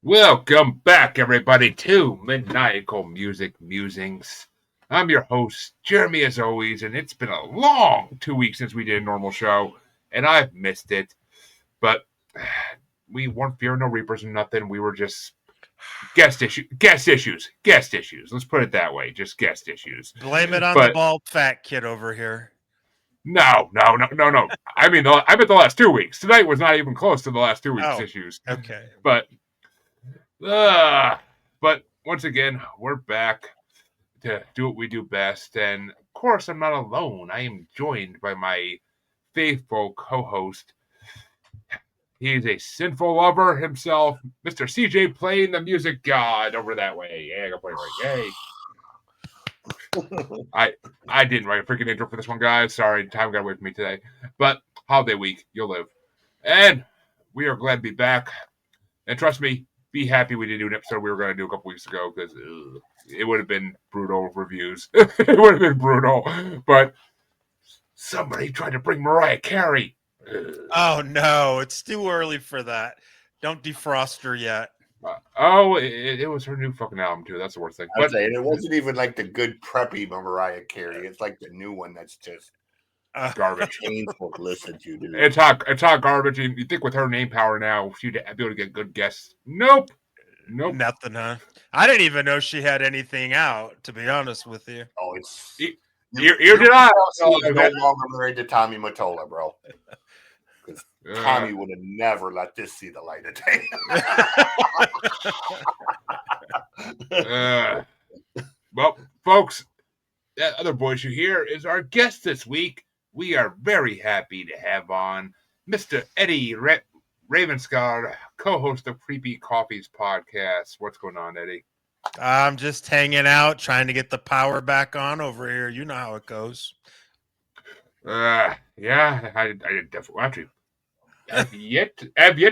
Welcome back, everybody, to Maniacal Music Musings. I'm your host, Jeremy, as always, and it's been a long 2 weeks since we did a normal show, and I've missed it. But we weren't fearing no reapers or nothing. We were just guest issues. Let's put it that way, just guest issues. Blame it on the bald fat kid over here. No. I mean the last 2 weeks. Tonight was not even close to the last 2 weeks issues. Okay. But once again, we're back to do what we do best. And of course, I'm not alone. I am joined by my faithful co-host. He's a sinful lover himself, Mr. CJ, playing the music god over that way. Yeah, I got play right. Yay. I didn't write a freaking intro for this one, guys. Sorry, time got away from me today. But holiday week, you'll live. And we are glad to be back. And trust me, be happy we didn't do an episode we were going to do a couple weeks ago, because it would have been brutal reviews. It would have been brutal. But somebody tried to bring Mariah Carey. Oh, no. It's too early for that. Don't defrost her yet. It was her new fucking album, too. That's the worst thing. But it wasn't even like the good preppy Mariah Carey. It's like the new one that's just garbage. Painful to listen to, dude. It's hot garbage. And you think with her name power now, she'd be able to get good guests. Nope. Nothing, huh? I didn't even know she had anything out, to be honest with you. Oh, it's... You did not. She's no longer married to Tommy Mottola, bro. Because Tommy would have never let this see the light of day. Well, folks, that other voice you hear is our guest this week. We are very happy to have on Mr. Eddie Ravenscar, co-host of Creepy Coffee's podcast. What's going on, Eddie? I'm just hanging out, trying to get the power back on over here. You know how it goes. Yeah, I definitely want to. I've yet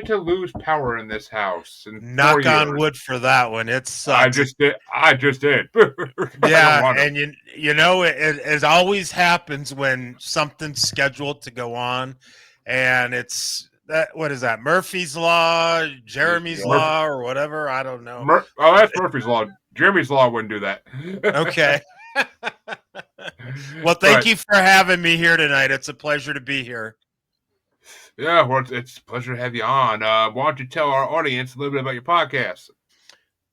to lose power in this house. Knock on wood for that one. It sucks. I just did. Yeah, and you know it always happens when something's scheduled to go on, and it's that. What is that? Murphy's Law, Jeremy's Law, or whatever? I don't know. That's Murphy's Law. Jeremy's Law wouldn't do that. Okay. Well, thank you for having me here tonight. It's a pleasure to be here. Yeah, well, it's a pleasure to have you on. Why don't you tell our audience a little bit about your podcast?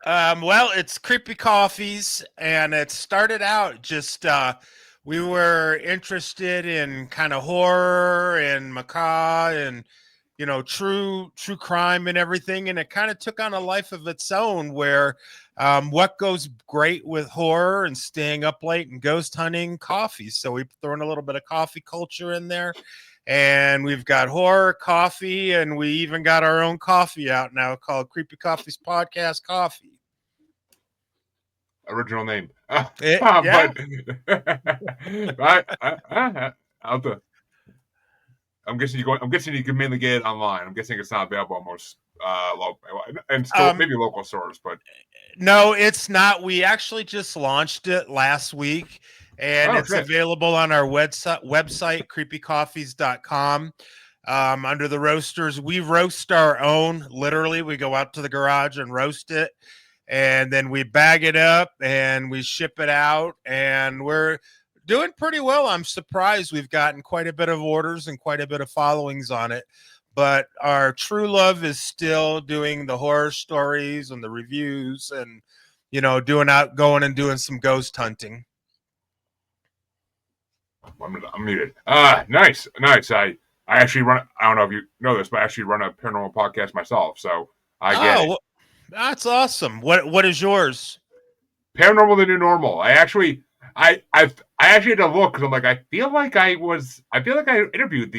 Well, it's Creepy Coffees, and it started out just we were interested in kind of horror and macabre and true crime and everything, and it kind of took on a life of its own where what goes great with horror and staying up late and ghost hunting? Coffee. So we've thrown a little bit of coffee culture in there. And we've got horror, coffee, and we even got our own coffee out now called Creepy Coffee's Podcast Coffee. Original name. Yeah. I'm guessing you can mainly get it online. I'm guessing it's not available on most maybe local stores, but no, it's not. We actually just launched it last week. And it's available on our website, creepycoffees.com. Under the roasters, we roast our own. Literally, we go out to the garage and roast it. And then we bag it up and we ship it out. And we're doing pretty well. I'm surprised. We've gotten quite a bit of orders and quite a bit of followings on it. But our true love is still doing the horror stories and the reviews and, going and doing some ghost hunting. I'm muted. Nice. I actually run. I don't know if you know this, but I actually run a paranormal podcast myself, so I get it. Well, that's awesome. What is yours? Paranormal: The New Normal. I actually had to look because I'm like, I feel like I interviewed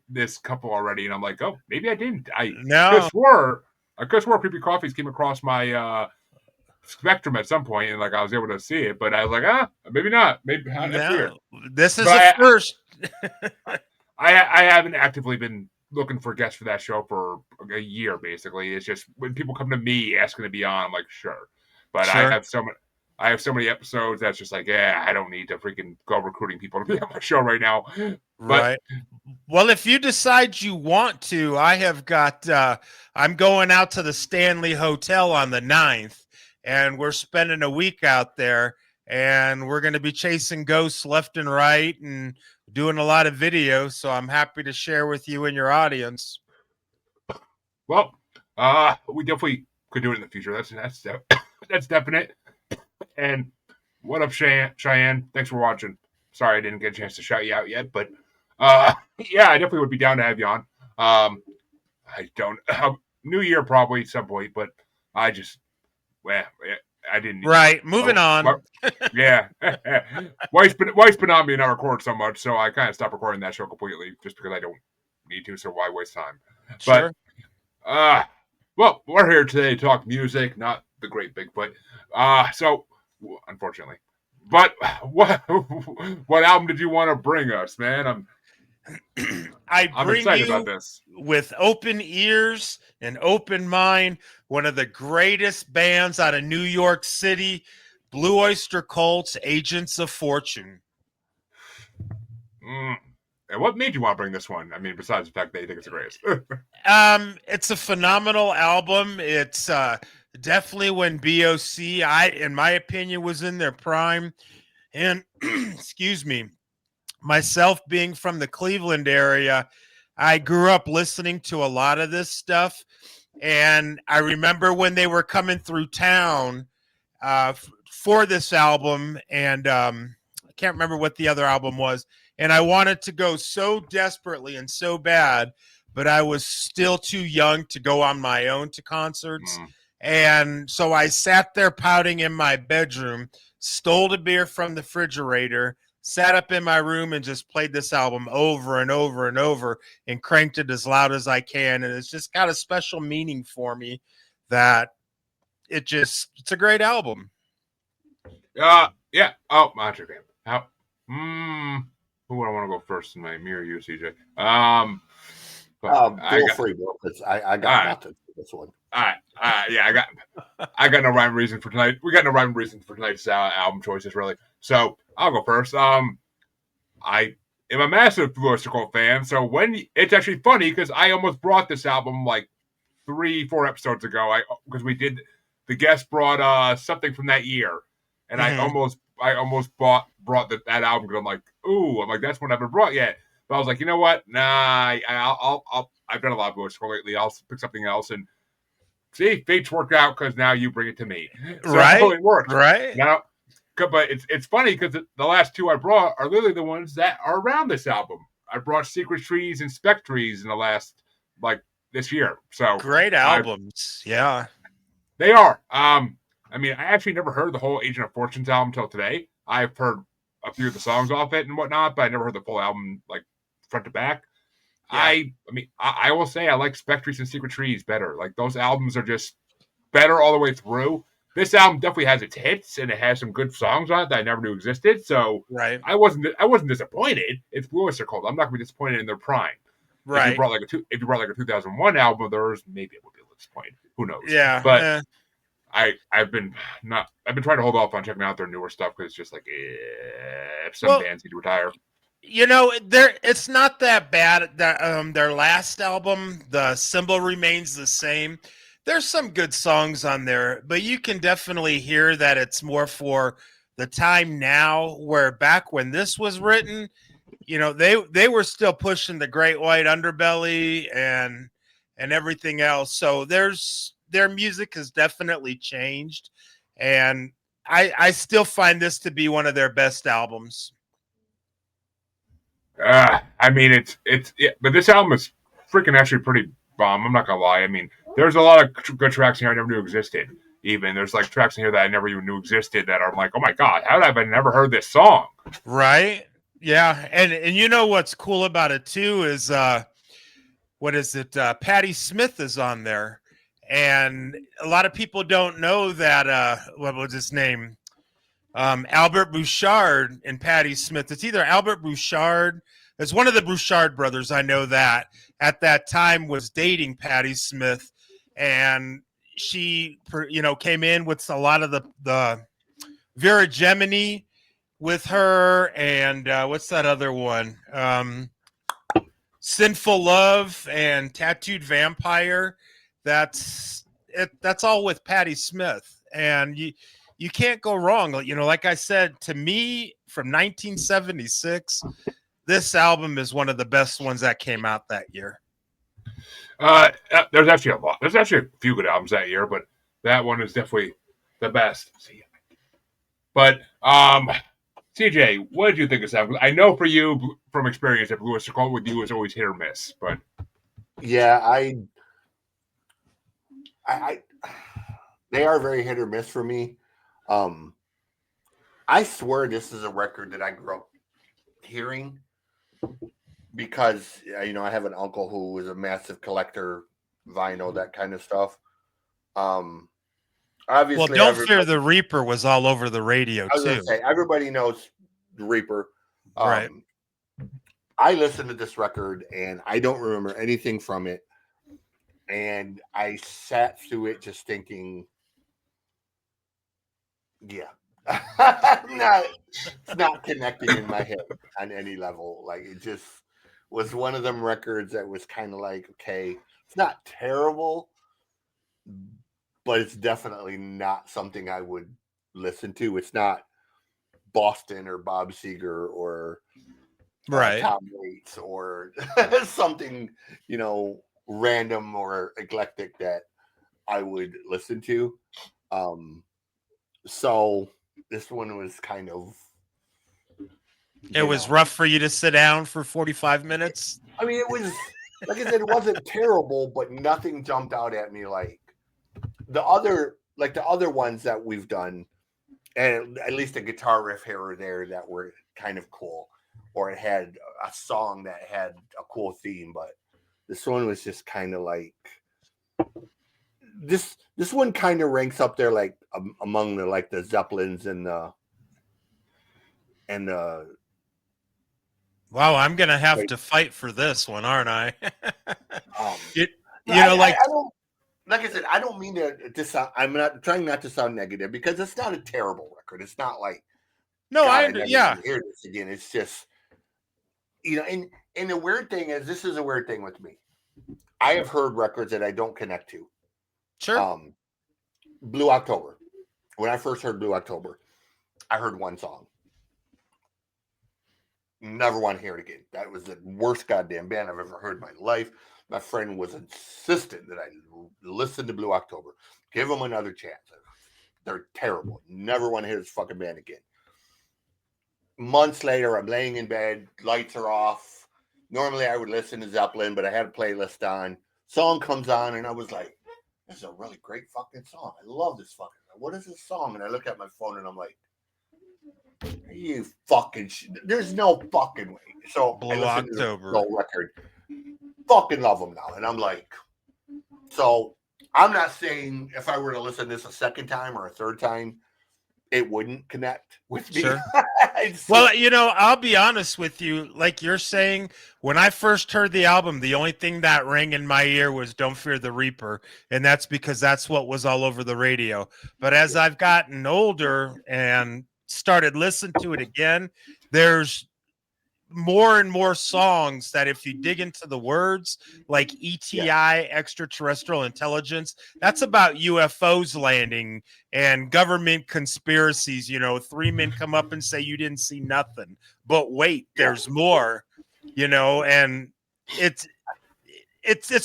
this couple already, and I'm like, oh, maybe I didn't. I could swear Creepy Coffees came across my spectrum at some point, and like I was able to see it, but I was like, maybe not. Maybe that's weird. This is a first. I haven't actively been looking for guests for that show for a year. Basically, it's just when people come to me asking to be on, I'm like, sure. But sure. I have so many episodes that's just like, I don't need to freaking go recruiting people to be on my show right now. Well, if you decide you want to, I have got, I'm going out to the Stanley Hotel on the 9th, and we're spending a week out there, and we're going to be chasing ghosts left and right and doing a lot of videos. So I'm happy to share with you and your audience. Well, we definitely could do it in the future. That's definite. And what up, Cheyenne? Thanks for watching. Sorry I didn't get a chance to shout you out yet, but yeah, I definitely would be down to have you on. I don't New Year probably at some point, but I just I didn't. Right, moving on. Yeah, wife's been on me and I record so much, so I kind of stopped recording that show completely just because I don't need to. So why waste time? Sure. But well, we're here today to talk music, not the great Bigfoot. So unfortunately, but what album did you want to bring us, man? I'm excited about this. With open ears and open mind, one of the greatest bands out of New York City, Blue Oyster Cult's Agents of Fortune. And what made you want to bring this one? I mean, besides the fact that you think it's the greatest. It's a phenomenal album. It's definitely when BOC, in my opinion, was in their prime. And excuse me, myself being from the Cleveland area, I grew up listening to a lot of this stuff. And I remember when they were coming through town for this album, and I can't remember what the other album was. And I wanted to go so desperately and so bad, but I was still too young to go on my own to concerts. And so I sat there pouting in my bedroom, stole a beer from the refrigerator, sat up in my room and just played this album over and over and over and cranked it as loud as I can. And it's just got a special meaning for me that it's a great album. Yeah. Oh, Macho Game. How? Who would I want to go first in my mirror? You, CJ. Feel free, bro. I got nothing for this one. All right. Yeah, I got no rhyme or reason for tonight. We got no rhyme or reason for tonight's album choices, really. So I'll go first. I am a massive Blue Oyster Cult fan, so it's actually funny because I almost brought this album like 3-4 episodes ago. Because we did the guest brought something from that year, and I almost brought that album because I'm like, that's one I haven't brought yet. But I was like, you know what? Nah, I've done a lot of Blue Oyster Cult lately. I'll pick something else and see. Fate's worked out because now you bring it to me. So it works. Right. Now, but it's funny because the last two I brought are literally the ones that are around this album. I brought Secret Trees and Spectrees in the last this year. So great albums. Yeah, they are. I mean, I actually never heard the whole Agent of Fortune's album until today. I've heard a few of the songs off it and whatnot, but I never heard the full album front to back. Yeah. I will say I like Spectrees and Secret Trees better. Like those albums are just better all the way through. This album definitely has its hits and it has some good songs on it that I never knew existed. So I wasn't disappointed. It's Blue Oyster Cult. I'm not gonna be disappointed in their prime. Right. If you brought a 2001 album of theirs, maybe it would be a little disappointed. Who knows? Yeah. But I've been trying to hold off on checking out their newer stuff because it's just if some bands need to retire. You know, it's not that bad. Their last album, The Symbol Remains the Same. There's some good songs on there, but you can definitely hear that it's more for the time now, where back when this was written, you know, they were still pushing the Great White Underbelly and everything else. So their music has definitely changed, and I still find this to be one of their best albums. I mean, but this album is freaking actually pretty bomb. I'm not gonna lie. I mean, there's a lot of good tracks in here I never knew existed. Even there's tracks in here that I never even knew existed that are like, oh my god, how have I never heard this song? Right? Yeah, and you know what's cool about it too is what is it? Patti Smith is on there, and a lot of people don't know that. What was his name? Albert Bouchard and Patti Smith. It's either Albert Bouchard. It's one of the Bouchard brothers. I know that at that time was dating Patti Smith, and she, came in with a lot of the Vera Gemini with her, and what's that other one? Sinful Love and Tattooed Vampire. That's it. That's all with Patti Smith, and you can't go wrong. You know, like I said, to me, from 1976, this album is one of the best ones that came out that year. There's actually a lot. There's actually a few good albums that year, but that one is definitely the best. But CJ, what did you think of this album? I know for you, from experience, that Blue Oyster Cult with you is always hit or miss. But yeah, I they are very hit or miss for me. I swear this is a record that I grew up hearing because I have an uncle who was a massive collector, vinyl, that kind of stuff. Obviously, well, Don't Fear the Reaper was all over the radio I was too. gonna say, everybody knows the Reaper. Right. I listened to this record and I don't remember anything from it. And I sat through it just thinking, yeah, it's not connecting in my head on any level. Like, it just was one of them records that was kind of like, okay, it's not terrible, but it's definitely not something I would listen to. It's not Boston or Bob Seger or Tom Waits or something, random or eclectic that I would listen to. So this one was kind of... It was rough for you to sit down for 45 minutes? I mean, it was, like I said, it wasn't terrible, but nothing jumped out at me like the other ones that we've done, and at least a guitar riff here or there that were kind of cool, or it had a song that had a cool theme. But this one was just kind of like this one kind of ranks up there like among the Zeppelins and the wow, I'm gonna have to fight for this one, aren't I? Like I said, I don't mean to sound, I'm not trying not to sound negative, because it's not a terrible record. It's not like, no, I hear this again. It's just, and the weird thing is, this is a weird thing with me. I have heard records that I don't connect to. Sure. Blue October. When I first heard Blue October, I heard one song. Never want to hear it again. That was the worst goddamn band I've ever heard in my life. My friend was insistent that I listen to Blue October. Give them another chance. They're terrible. Never want to hear this fucking band again. Months later, I'm laying in bed. Lights are off. Normally, I would listen to Zeppelin, but I had a playlist on. Song comes on, and I was like, this is a really great fucking song. I love this fucking song. What is this song? And I look at my phone, and I'm like, you fucking there's no fucking way. So Blue October. The whole record. Fucking love them now. And I'm like, so I'm not saying if I were to listen to this a second time or a third time, it wouldn't connect with me. Sure. Well, I'll be honest with you. Like you're saying, when I first heard the album, the only thing that rang in my ear was Don't Fear the Reaper. And that's because that's what was all over the radio. But as I've gotten older and started listening to it again, there's more and more songs that if you dig into the words, like ETI, extraterrestrial intelligence, that's about UFOs landing and government conspiracies. 3 men come up and say you didn't see nothing, but wait, there's more, and it's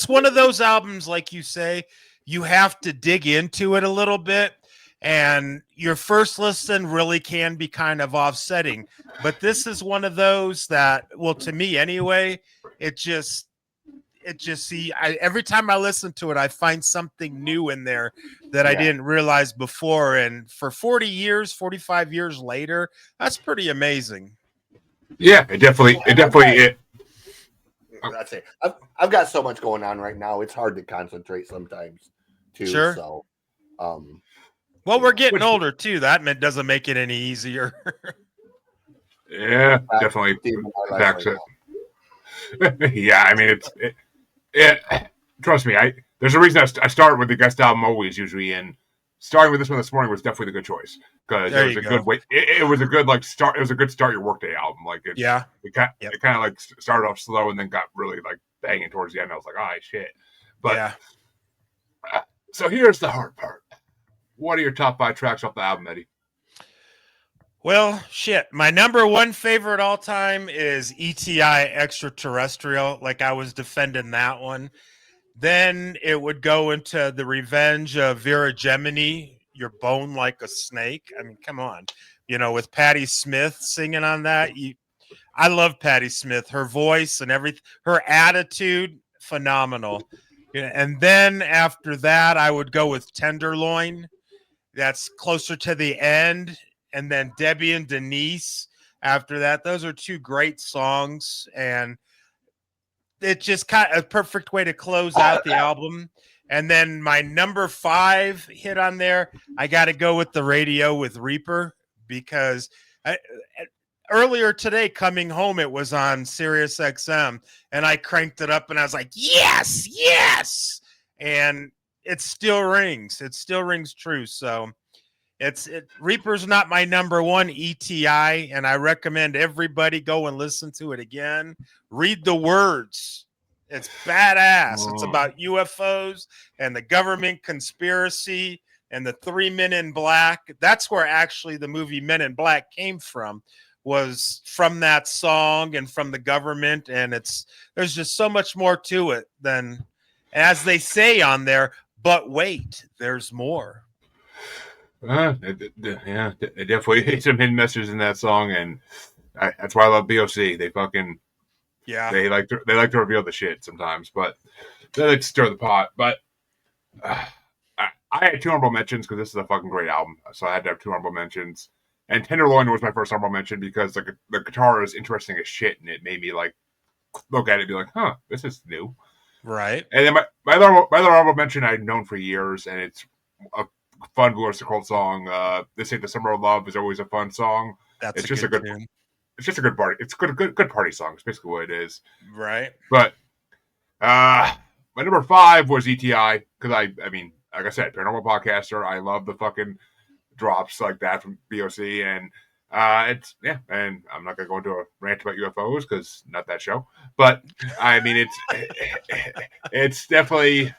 one of those albums, like you say, you have to dig into it a little bit. And your first listen really can be kind of offsetting, but this is one of those that, well, to me anyway, every time I listen to it, I find something new in there that I didn't realize before. And for 45 years later, that's pretty amazing. Yeah, it definitely. That's it. I've got so much going on right now. It's hard to concentrate sometimes too. Sure. So, well, we're getting older too. That doesn't make it any easier. Yeah, definitely backs it. Yeah, I mean, it. Trust me, there's a reason I start with the guest album always usually, and starting with this one this morning was definitely the good choice because it There was you a go. good way. It was a good like start. It was a good start your workday album. Like it Yeah. kind Yep. of like started off slow and then got really like banging towards the end. I was like, oh shit. But Yeah. so here's the hard part. What are your top 5 tracks off the album, Eddie? Well, shit. My number one favorite all time is ETI Extraterrestrial. Like I was defending that one. Then it would go into The Revenge of Vera Gemini, Your Bone Like a Snake. I mean, come on. You know, with Patti Smith singing on that. I love Patti Smith. Her voice and everything, her attitude, phenomenal. Yeah, and then after that, I would go with Tenderloin. That's closer to the end. And then Debbie and Denise after that. Those are 2 great songs. And it's just kind of a perfect way to close out the album. And then my number 5 hit on there, I got to go with The Radio with Reaper because earlier today coming home, it was on Sirius XM and I cranked it up and I was like, yes, yes. And it still rings. It still rings true. So Reaper's not my number 1 ETI, and I recommend everybody go and listen to it again. Read the words. It's badass. It's about UFOs and the government conspiracy and the 3 Men in Black. That's where actually the movie Men in Black came from, was from that song and from the government. And there's just so much more to it than, as they say on there, but wait, there's more. Yeah, it definitely hit some hidden messages in that song, and that's why I love BOC. They fucking they like to reveal the shit sometimes, but they like to stir the pot. But I had 2 honorable mentions because this is a fucking great album, so I had to have 2 honorable mentions. And Tenderloin was my first honorable mention because the guitar is interesting as shit, and it made me like look at it and be like, huh, this is new, right? And then my other honorable mention I'd known for years, and it's a fun Blue Oyster Cult song. This Ain't the Summer of Love is always a fun song. That's just a good tune. It's just a good party. It's good party song. It's basically what it is. Right. But my number 5 was ETI because I mean, like I said, Paranormal Podcaster. I love the fucking drops like that from BOC, and it's and I'm not gonna go into a rant about UFOs because not that show. But I mean, it's definitely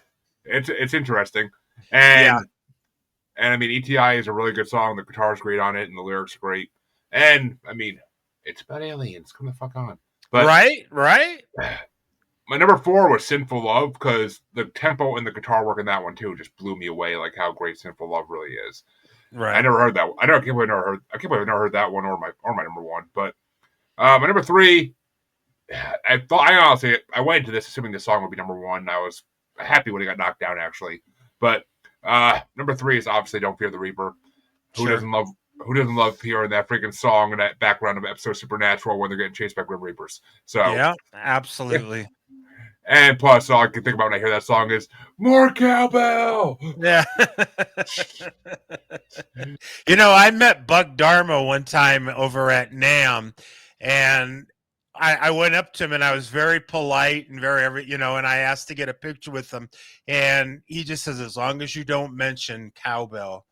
it's interesting, and I mean, ETI is a really good song. The guitar's great on it, and the lyrics are great. And I mean, it's about aliens. Come the fuck on. But right. My number 4 was Sinful Love because the tempo and the guitar work in that one too just blew me away. Like how great Sinful Love really is. Right. I never heard that one. I can't believe I've never heard that one or my number 1. But my number 3, I honestly went into this assuming the song would be number 1. I was happy when it got knocked down actually. But number 3 is obviously Don't Fear the Reaper. Who doesn't love hearing that freaking song and that background of episode Supernatural when they're getting chased by Grim Reapers? So yeah, absolutely. And plus, all I can think about when I hear that song is more cowbell. Yeah. You know, I met Buck Dharma one time over at NAMM, and I went up to him and I was very polite and and I asked to get a picture with him, and he just says, as long as you don't mention cowbell,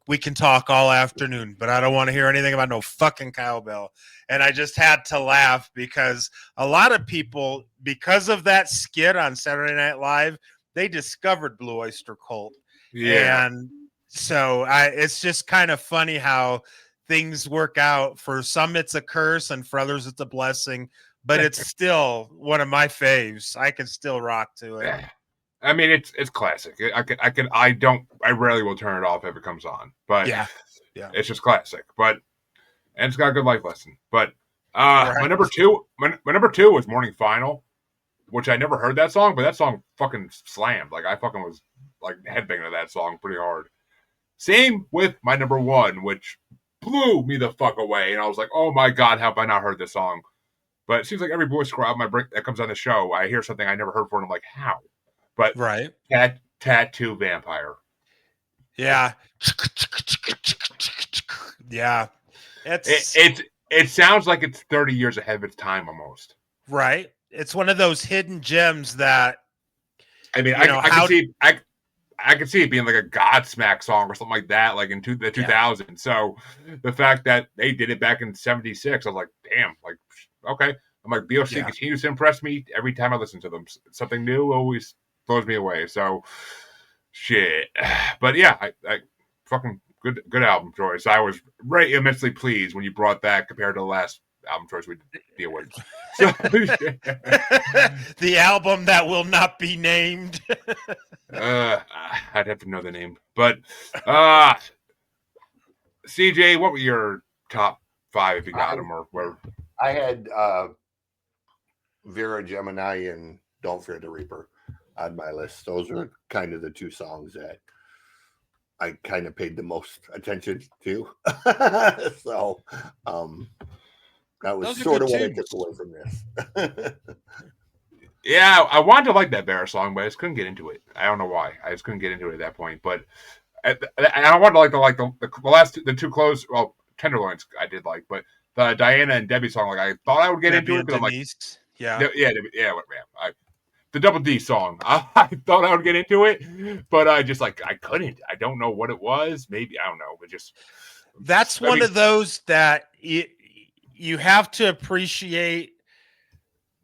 we can talk all afternoon, but I don't want to hear anything about no fucking cowbell. And I just had to laugh because a lot of people, because of that skit on Saturday Night Live, they discovered Blue Oyster Cult. Yeah. And so it's just kind of funny how things work out. For some, it's a curse, and for others, it's a blessing. But it's still one of my faves. I can still rock to it. I mean, it's classic. I rarely will turn it off if it comes on, but it's just classic. And it's got a good life lesson. But my number two was Morning Final, which I never heard that song, but that song fucking slammed. Like I fucking was like headbanging to that song pretty hard. Same with my number 1, which blew me the fuck away, and I was like, oh my god, how have I not heard this song? But it seems like every voice score album that comes on the show, I hear something I never heard before, and I'm like, how? But Tattoo Vampire. Yeah. Yeah. It sounds like it's 30 years ahead of its time almost. Right. It's one of those hidden gems that I mean, I I could see it being like a Godsmack song or something like that, like in the 2000s. So the fact that they did it back in '76, I was like, damn, like okay. I'm like, BOC continues to impress me every time I listen to them. Something new always blows me away. So shit, but yeah, I fucking good album choice. I was very immensely pleased when you brought that compared to the last album choice we deal with. So, the album that will not be named. I'd have to know the name, but CJ, what were your top 5 if you got them or where? I had Vera Gemini and Don't Fear the Reaper on my list. Those are kind of the 2 songs that I kind of paid the most attention to. So that was sort of what I took away from this. Yeah, I wanted to like that Vera song, but I just couldn't get into it. I don't know why. I just couldn't get into it at that point. But I wanted to like the last the 2 close. Well, Tenderloins I did like, but the Diana and Debbie song, like I thought I would get into it because I'm like, the Double D song. I thought I would get into it, but I just I couldn't. I don't know what it was. Maybe I don't know. But that's one of those that you have to appreciate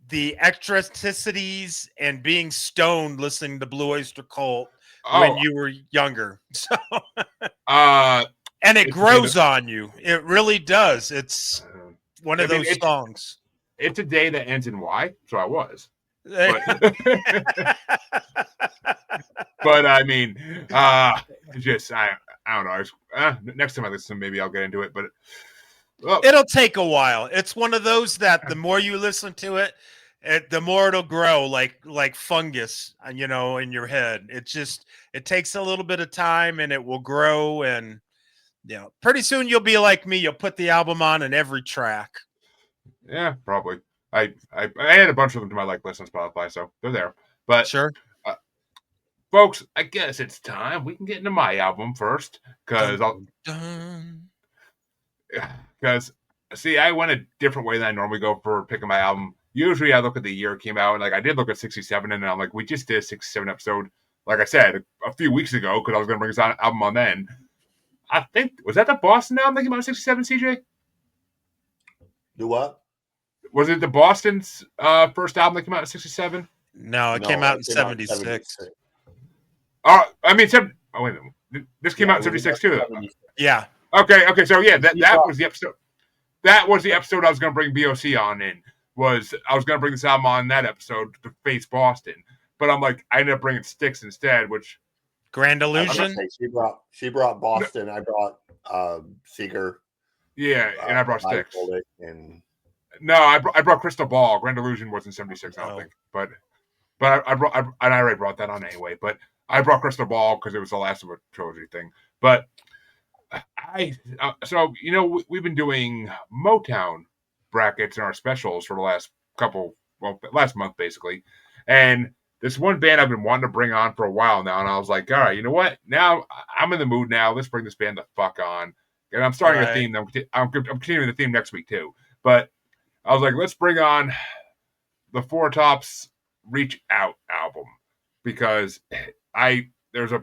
the eccentricities and being stoned listening to Blue Oyster Cult when you were younger. So, and it grows on you. It really does. It's one of those songs. It's a day that ends in Y, so I was. But I mean, I don't know. Next time I listen, maybe I'll get into it. But it'll take a while. It's one of those that the more you listen to it, the more it'll grow like fungus, in your head. It takes a little bit of time and it will grow. And pretty soon you'll be like me. You'll put the album on in every track. Yeah, probably. I had a bunch of them to my list on Spotify, so they're there. But sure, folks, I guess it's time we can get into my album first because see, I went a different way than I normally go for picking my album. Usually, I look at the year it came out, and I did look at '67, and I'm like, we just did a '67 episode, like I said a few weeks ago because I was going to bring this album on then. I think was that the Boston album that came out in '67, CJ? Do what? Was it the Boston's first album that came out in '67? No, it came out in '76. I mean, wait a minute. This came out in '76 too. Yeah. Okay. So yeah, that was the episode. That was the episode I was going to bring BOC on in. I was going to bring this album on that episode to face Boston, but I'm like, I ended up bringing Styx instead, which Grand Illusion. She brought Boston. I brought Seeger. Yeah, and I brought Styx. And no, I brought Crystal Ball. Grand Illusion was in '76, I don't think, but I already brought that on anyway. But I brought Crystal Ball because it was the last of a trilogy thing. But so we've been doing Motown brackets in our specials for the last month basically, and this one band I've been wanting to bring on for a while now, and I was like, all right, you know what? Now I'm in the mood. Now let's bring this band the fuck on, and I'm starting a theme. I'm continuing the theme next week too, but I was like, let's bring on the Four Tops Reach Out album because there's a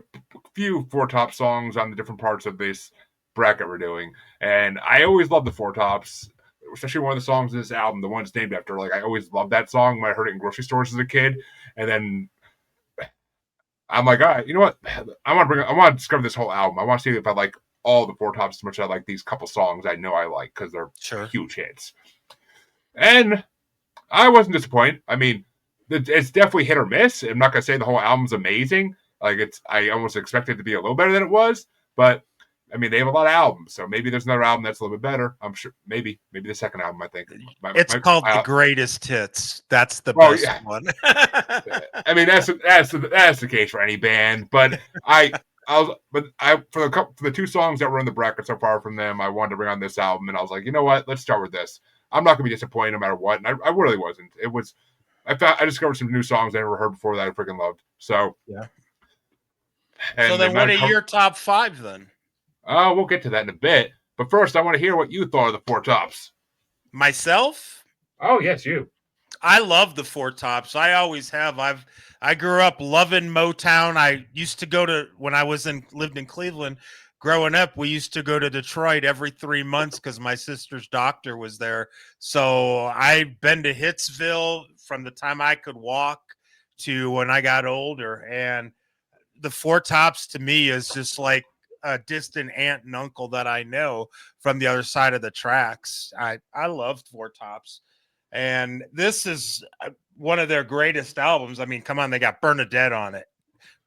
few Four Top songs on the different parts of this bracket we're doing, and I always love the Four Tops, especially one of the songs in this album, the one it's named after. I always loved that song when I heard it in grocery stores as a kid, and then I'm like, all right, you know what? I want to discover this whole album. I want to see if I like all the Four Tops as much as I like these couple songs I know I like because they're huge hits. And I wasn't disappointed. I mean, it's definitely hit or miss. I'm not gonna say the whole album's amazing. I almost expected it to be a little better than it was, but I mean, they have a lot of albums, so maybe there's another album that's a little bit better. I'm sure, maybe the second album. I think it's called The Greatest Hits. That's the best one. I mean, that's the case for any band. But for the 2 songs that were in the bracket so far from them, I wanted to bring on this album, and I was like, you know what? Let's start with this. I'm not gonna be disappointed no matter what, and I really wasn't. It was. I discovered some new songs I never heard before that I freaking loved. So yeah. So then, what are your top 5 then? We'll get to that in a bit. But first, I want to hear what you thought of the Four Tops. Myself? Oh, yes, you. I love the Four Tops. I always have. I grew up loving Motown. I used to go to when I lived in Cleveland. Growing up, we used to go to Detroit every 3 months because my sister's doctor was there. So I've been to Hitsville from the time I could walk to when I got older. And the Four Tops to me is just like a distant aunt and uncle that I know from the other side of the tracks. I love Four Tops. And this is one of their greatest albums. I mean, come on, they got Bernadette on it.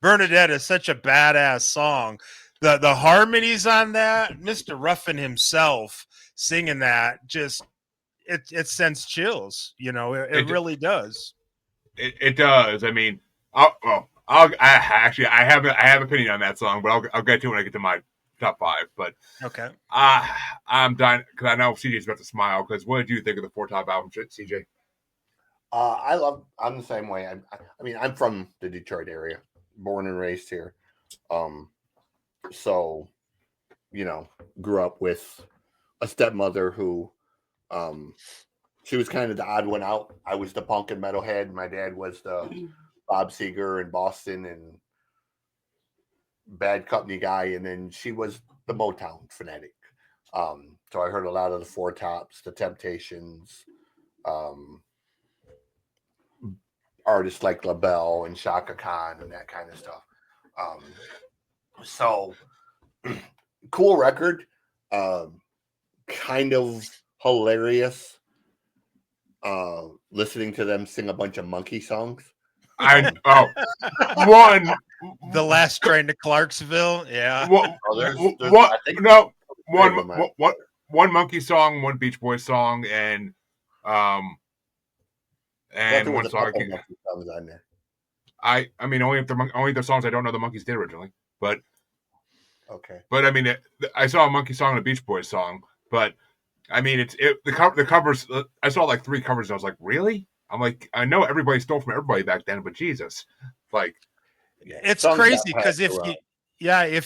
Bernadette is such a badass song. The harmonies on that, Mr. Ruffin himself singing that, just it sends chills. You know, it really does. It does. I mean, I have an opinion on that song, but I'll get to it when I get to my top 5. But Okay. I'm dying because I know CJ's about to smile. Because what did you think of the Four Top album, CJ? I'm the same way. I mean, I'm from the Detroit area, born and raised here. So, you know, grew up with a stepmother who, she was kind of the odd one out. I was the punk and metalhead. My dad was the Bob Seger in Boston and Bad Company guy, and then she was the Motown fanatic. So I heard a lot of the Four Tops, the Temptations, artists like LaBelle and Shaka Khan and that kind of stuff. So cool record, kind of hilarious. Listening to them sing a bunch of monkey songs. The Last Train to Clarksville. Yeah. One monkey song, one Beach Boys song, and one song. Songs on there. I mean only the songs I don't know the Monkeys did originally, but okay. But I mean, I saw a monkey song and a Beach Boys song, but I mean the covers. I saw like 3 covers and I was like, really? I'm like, I know everybody stole from everybody back then, but Jesus, like, it's crazy because if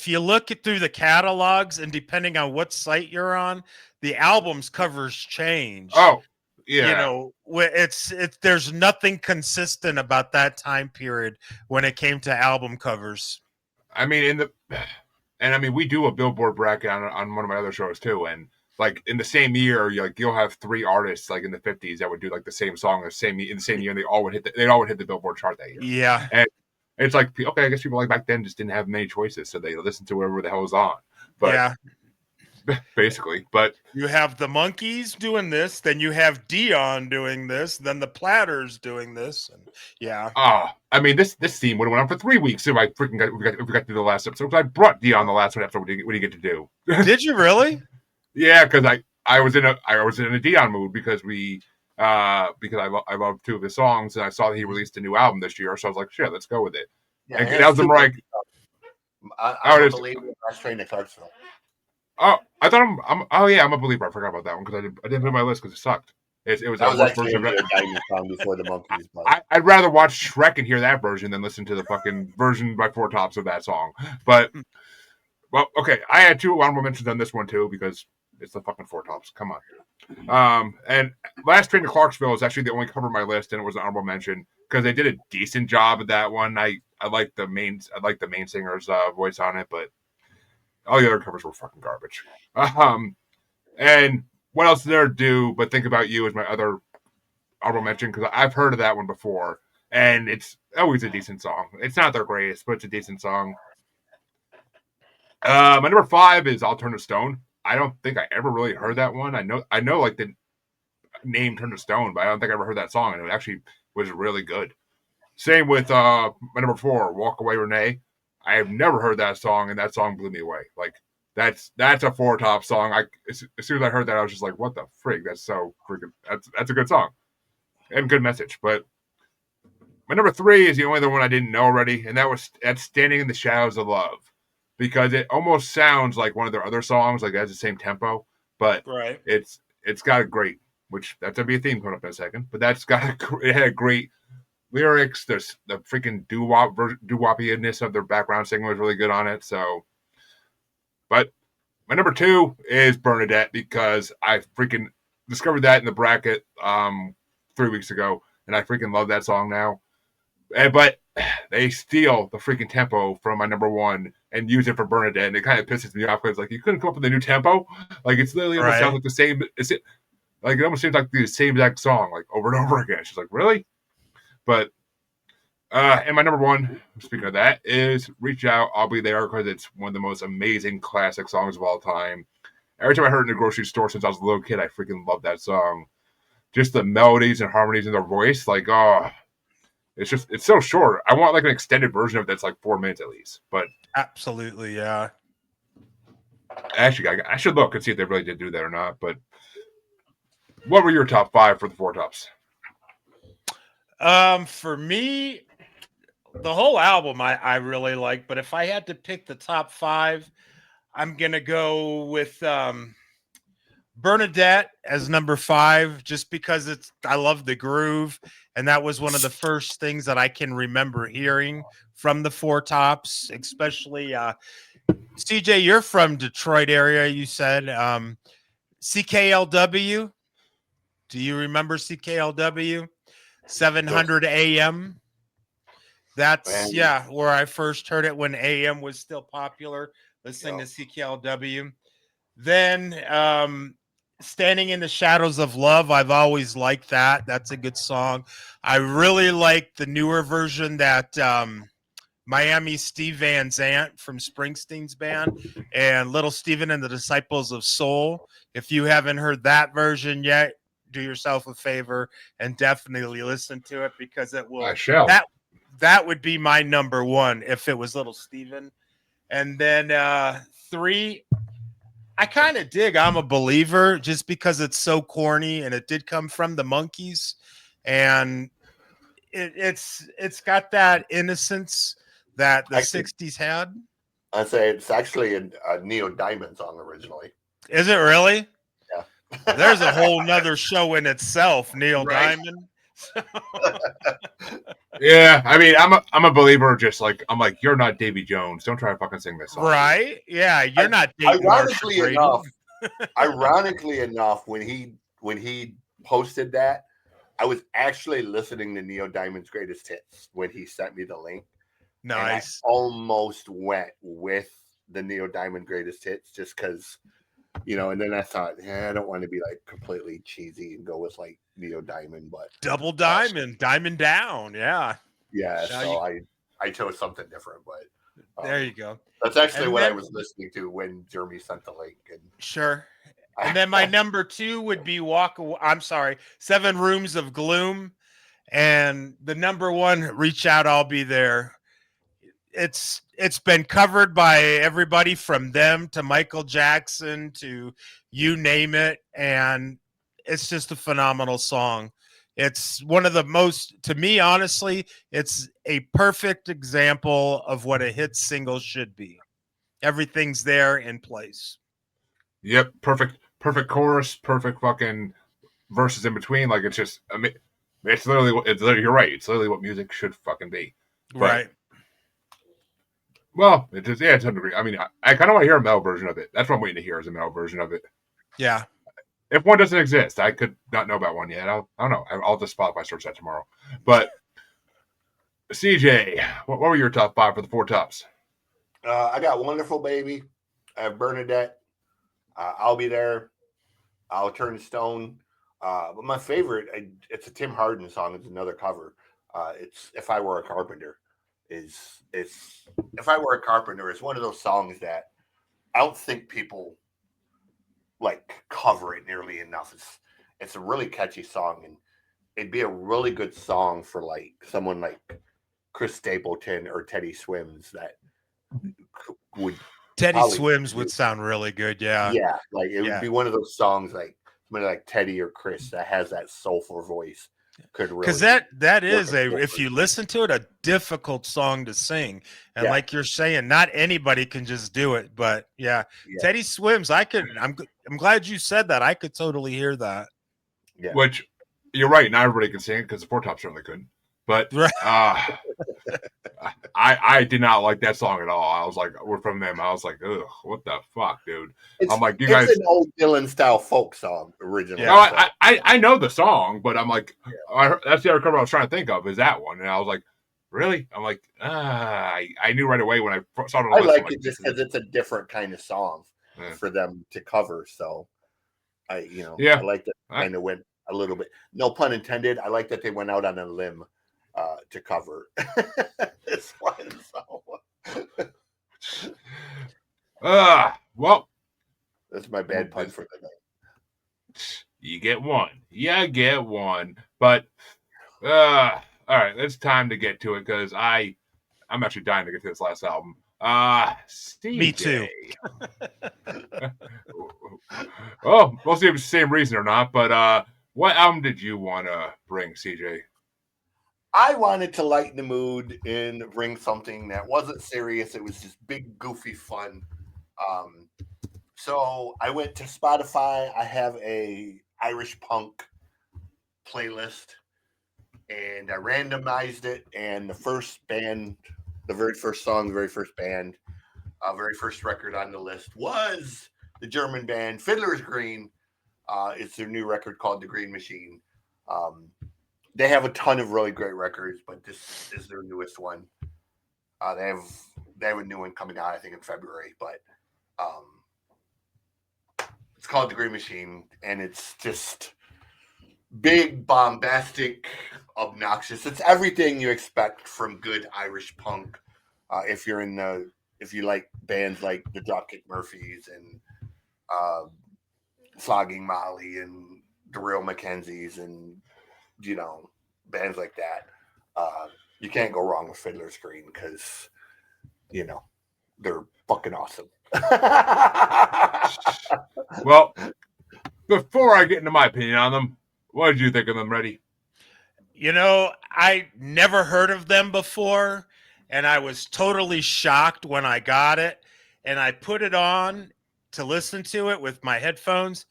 you look through the catalogs and depending on what site you're on, the album's covers change. Oh, yeah. You know, there's nothing consistent about that time period when it came to album covers. I mean, we do a Billboard bracket on one of my other shows too, and like in the same year, you'll have 3 artists like in the 50s that would do like the same song in the same year, and they all would hit the Billboard chart that year. Yeah, and it's like, okay, I guess people like back then just didn't have many choices, so they listened to whatever the hell was on. But yeah, basically. But you have the Monkees doing this, then you have Dion doing this, then the Platters doing this, and yeah. I mean, this theme would have went on for 3 weeks if we got through the last episode. Because I brought Dion the last one episode. What do you get to do? Did you really? Yeah, because I was in a Dion mood because I love 2 of his songs, and I saw that he released a new album this year, so I was like, sure, let's go with it. Yeah, and that was the Mariah. I believe Last Train to Clarksville. Oh, I thought I'm a believer. I forgot about that one because I didn't put it on my list because it sucked. It was that worst version of it. Song before the Monkees. But... I'd rather watch Shrek and hear that version than listen to the fucking version by Four Tops of that song. But well, okay, I had 2 honorable mentions on this one too because it's the fucking Four Tops. Come on. And Last Train to Clarksville is actually the only cover on my list, and it was an honorable mention because they did a decent job of that one. I like the main singer's voice on it, but all the other covers were fucking garbage. And what else did there do but Think About You is my other honorable mention because I've heard of that one before, and it's always a decent song. It's not their greatest, but it's a decent song. My number 5 is I'll Turn to Stone. I don't think I ever really heard that one. I know like the name Turn to Stone, but I don't think I ever heard that song, and it actually was really good. Same with my number 4, Walk Away Renee. I have never heard that song, and that song blew me away. Like that's a Four Top song. As soon as I heard that, I was just like, "What the frig? That's so freaking. That's a good song and good message." But my number 3 is the only one I didn't know already, and that's Standing in the Shadows of Love, because it almost sounds like one of their other songs, like it has the same tempo, but right. It's got a great, which that's gonna be a theme coming up in a second, but it had a great lyrics. There's the freaking doo-wop-iness of their background singing was really good on it. So, but my number 2 is Bernadette because I freaking discovered that in the bracket 3 weeks ago, and I freaking love that song now. But they steal the freaking tempo from my number one and use it for Bernadette, and it kind of pisses me off because like you couldn't come up with a new tempo. Like it's literally almost sounds like the same. Like it almost seems like the same exact song like over and over again. She's like, really? But and my number one, speaking of that, is "Reach Out, I'll Be There" because it's one of the most amazing classic songs of all time. Every time I heard it in the grocery store since I was a little kid, I freaking loved that song. Just the melodies and harmonies in their voice, like it's so short. I want like an extended version of it that's like 4 minutes at least. But absolutely, yeah. Actually, I should look and see if they really did do that or not. But what were your top 5 for the 4 tops? For me, the whole album I really like, but if I had to pick the top 5, I'm gonna go with Bernadette as number 5, just because I love the groove, and that was one of the first things that I can remember hearing from the 4 tops, especially CJ, you're from Detroit area, you said. CKLW. Do you remember CKLW? 700 AM. That's where I first heard it when AM was still popular, listening to CKLW. Then Standing in the Shadows of Love, I've always liked that. That's a good song. I really like the newer version that Miami Steve Van Zandt from Springsteen's band and Little Steven and the Disciples of Soul. If you haven't heard that version yet, do yourself a favor and definitely listen to it because it will. I shall. That would be my number 1 if it was Little Steven. And then 3, I kind of dig I'm a Believer just because it's so corny and it did come from the Monkees, and it's got that innocence that the 60s had. I'd say it's actually a Neil Diamond song originally. Is it really? Yeah. There's a whole nother show in itself, Neil Diamond. Yeah, I mean, I'm a believer. Just like I'm like, you're not Davy Jones. Don't try to fucking sing this song, right? Yeah, you're not. Ironically enough, when he posted that, I was actually listening to Neil Diamond's Greatest Hits when he sent me the link. Nice. I almost went with the Neil Diamond Greatest Hits just because, and then I thought, I don't want to be like completely cheesy and go with like Neil Diamond, but Double Diamond, Diamond Down, yeah. So I chose something different, but there you go. That's actually what I was listening to when Jeremy sent the link. And sure. And then my number 2 would be Seven Rooms of Gloom, and the number 1, Reach Out, I'll Be There. It's been covered by everybody from them to Michael Jackson to you name it, and it's just a phenomenal song. It's one of the most, to me, honestly, it's a perfect example of what a hit single should be. Everything's there in place. Yep, perfect chorus, perfect fucking verses in between. Like it's just, I mean, it's literally you're right. It's literally what music should fucking be. Right. Well, it is, to some degree. I mean, I kind of want to hear a metal version of it. That's what I'm waiting to hear is a metal version of it. Yeah. If one doesn't exist, I could not know about one yet. I don't know. I'll just Spotify search that tomorrow. But CJ, what were your top 5 for the 4 tops? I got Wonderful Baby. I have Bernadette. I'll Be There. I'll Turn Stone. But my favorite, it's a Tim Hardin song. It's another cover. It's If I Were a Carpenter. If I Were a Carpenter is one of those songs that I don't think people like cover it nearly enough. It's a really catchy song, and it'd be a really good song for like someone like Chris Stapleton or Teddy Swims that would. Teddy Swims would sound really good, yeah. Yeah, like it would be one of those songs like somebody like Teddy or Chris that has that soulful voice. Because that is if you listen to it, a difficult song to sing, and like you're saying, not anybody can just do it. But Teddy Swims, I'm glad you said that. I could totally hear that. Yeah, which you're right. Not everybody can sing it because the 4 tops certainly couldn't. But I did not like that song at all. I was like, we're from them. I was like, ugh, what the fuck, dude? I'm like, you guys. It's an old Dylan style folk song originally. No, I know the song, but I'm like, that's the other cover I was trying to think of is that one, and I was like, really? I'm like, I knew right away when I saw it on the I list. like it just because it's a different kind of song for them to cover. So I like that kind of went a little bit. No pun intended. I like that they went out on a limb to cover this one. So. Well, that's my bad pun for the night. You get one. But all right, it's time to get to it because I'm actually dying to get to this last album. CJ. Me too. Oh, we'll see if it's the same reason or not. But what album did you want to bring, CJ? I wanted to lighten the mood and bring something that wasn't serious. It was just big, goofy fun. So I went to Spotify. I have a Irish punk playlist, and I randomized it. And the first band, the very first song, the very first band, very first record on the list was the German band Fiddler's Green. It's their new record called The Green Machine. They have a ton of really great records, but this is their newest one. They have a new one coming out, I think, in February. But it's called The Green Machine, and it's just big, bombastic, obnoxious. It's everything you expect from good Irish punk. If you like bands like the Dropkick Murphys and Flogging Molly and the Real Mackenzies and bands like that, you can't go wrong with Fiddler's Green because they're fucking awesome. Well, before I get into my opinion on them, what did you think of them, Reddy? I never heard of them before, and I was totally shocked when I got it, and I put it on to listen to it with my headphones,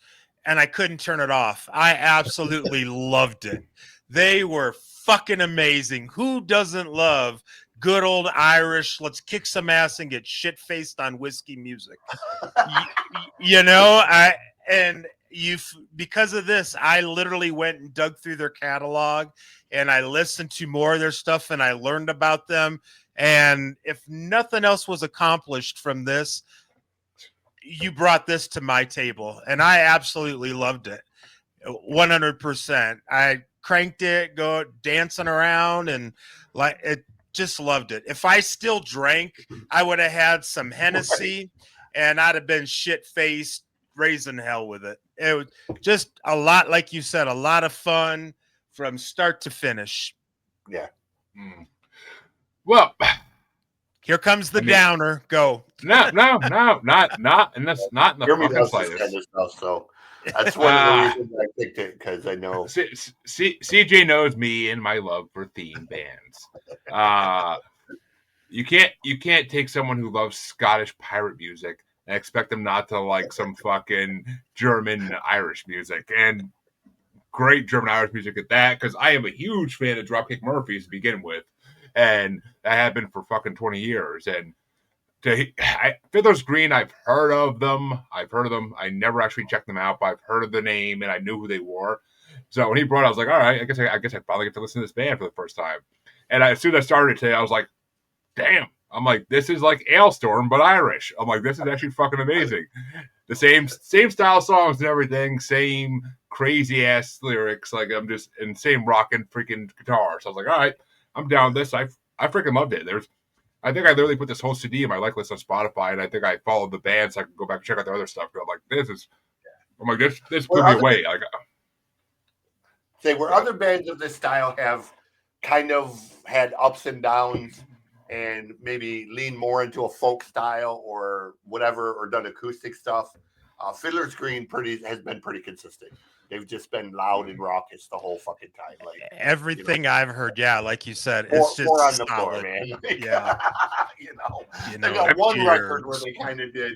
and I couldn't turn it off. I absolutely loved it. They were fucking amazing. Who doesn't love good old Irish, let's kick some ass and get shit-faced on whiskey music? Because of this, I literally went and dug through their catalog, and I listened to more of their stuff, and I learned about them. And if nothing else was accomplished from this, you brought this to my table, and I absolutely loved it. 100%. I cranked it, go dancing around, and like it, just loved it. If I still drank, I would have had some Hennessy, and I'd have been shit-faced, raising hell with it. It was just a lot, like you said, a lot of fun from start to finish. Yeah. Well, here comes the downer. Go. No, not, and that's not in the fucking slightest. So that's one of the reasons I picked it, because I know CJ knows me and my love for theme bands. You can't take someone who loves Scottish pirate music and expect them not to like some fucking German Irish music, and great German Irish music at that, because I am a huge fan of Dropkick Murphys to begin with, and I have been for fucking 20 years. And Fiddler's Green, I've heard of them. I never actually checked them out, but I've heard of the name and I knew who they were. So when he brought it, I was like, all right, I guess I finally get to listen to this band for the first time. And as soon as I started today, I was like, damn. I'm like, this is like Ailstorm, but Irish. I'm like, this is actually fucking amazing. The same style songs and everything, same crazy ass lyrics, like I'm just and same rocking freaking guitar. So I was like, all right, I'm down with this. I freaking loved it. I think I literally put this whole CD in my like list on Spotify, and I think I followed the band so I can go back and check out their other stuff. But I'm like, this blew me away. Like, where other bands of this style have kind of had ups and downs, and maybe lean more into a folk style or whatever, or done acoustic stuff. Fiddler's Green has been pretty consistent. They've just been loud and raucous the whole fucking time. Like everything I've heard, like you said, it's just more on solid. the floor, man. Like, yeah, they got one record where they kind of did.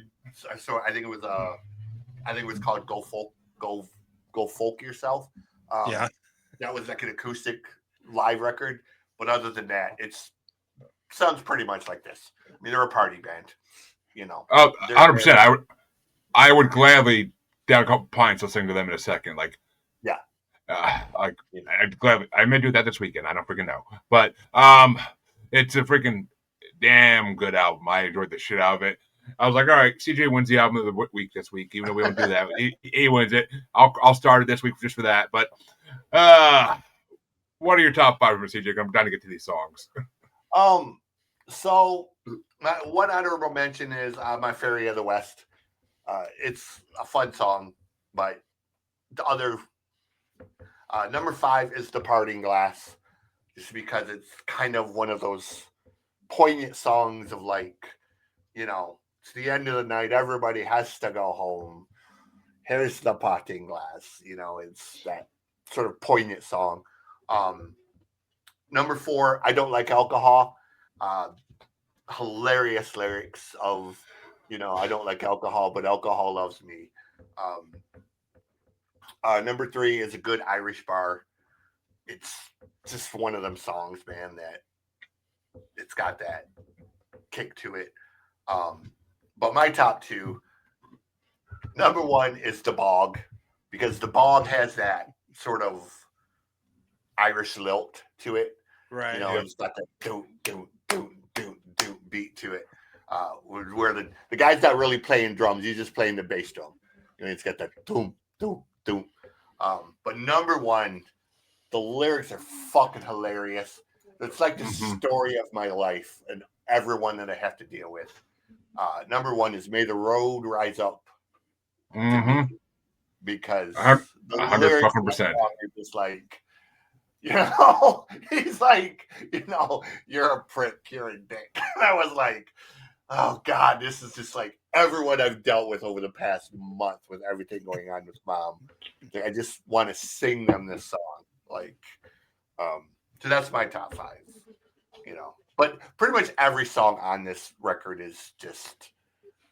So I think it was called Go Folk Yourself. That was like an acoustic live record. But other than that, it's sounds pretty much like this. I mean, they're a party band, you know. 100%. I would gladly down a couple pints listening to them in a second. Like, yeah, like I'd gladly. I may do that this weekend. I don't freaking know, but it's a freaking damn good album. I enjoyed the shit out of it. I was like, all right, CJ wins the album of the week this week, even though we don't do that. He wins it. I'll start it this week just for that. But what are your top 5 from CJ? I'm trying to get to these songs. So one honorable mention is My Fairy of the West. It's a fun song, but the other number 5 is Departing Glass, just because it's kind of one of those poignant songs of like, you know, it's the end of the night, everybody has to go home. Here's the parting glass, you know, it's that sort of poignant song. Number 4, I Don't Like Alcohol. Hilarious lyrics of, you know, I don't like alcohol, but alcohol loves me. Number 3 is A Good Irish Bar. It's just one of them songs, man, that it's got that kick to it. But my top 2, number 1 is The Bog, because The Bog has that sort of Irish lilt to it. Right. You know, it's got that do beat to it. Where the guy's not really playing drums, he's just playing the bass drum. You know, it's got that doom. But number 1, the lyrics are fucking hilarious. It's like the story of my life and everyone that I have to deal with. Number 1 is May the Road Rise Up. Because the lyrics are just like, you know, he's like, you know, you're a prick, you're a dick. I was like, oh God, this is just like everyone I've dealt with over the past month with everything going on with Mom. I just want to sing them this song. Like, so that's my top 5, you know. But pretty much every song on this record is just,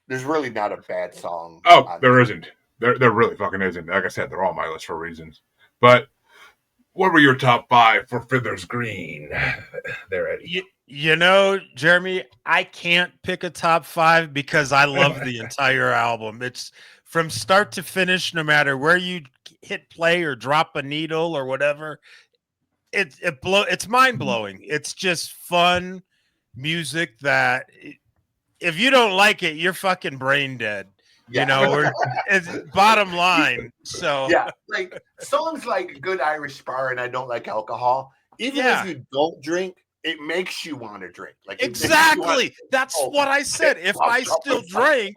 there's really not a bad song. Oh, there isn't. There really fucking isn't. Like I said, they're all on my list for reasons. But what were your top 5 for Fiddler's Green? There, Eddie. You know, Jeremy, I can't pick a top 5 because I love the entire album. It's from start to finish, no matter where you hit play or drop a needle or whatever. It's mind blowing. It's just fun music that if you don't like it, you're fucking brain dead. Yeah. You know, it's bottom line. So yeah, like songs like Good Irish Bar and I Don't Like Alcohol, even if you don't drink, it makes you want to drink. Like exactly. That's what I said. If I still drank,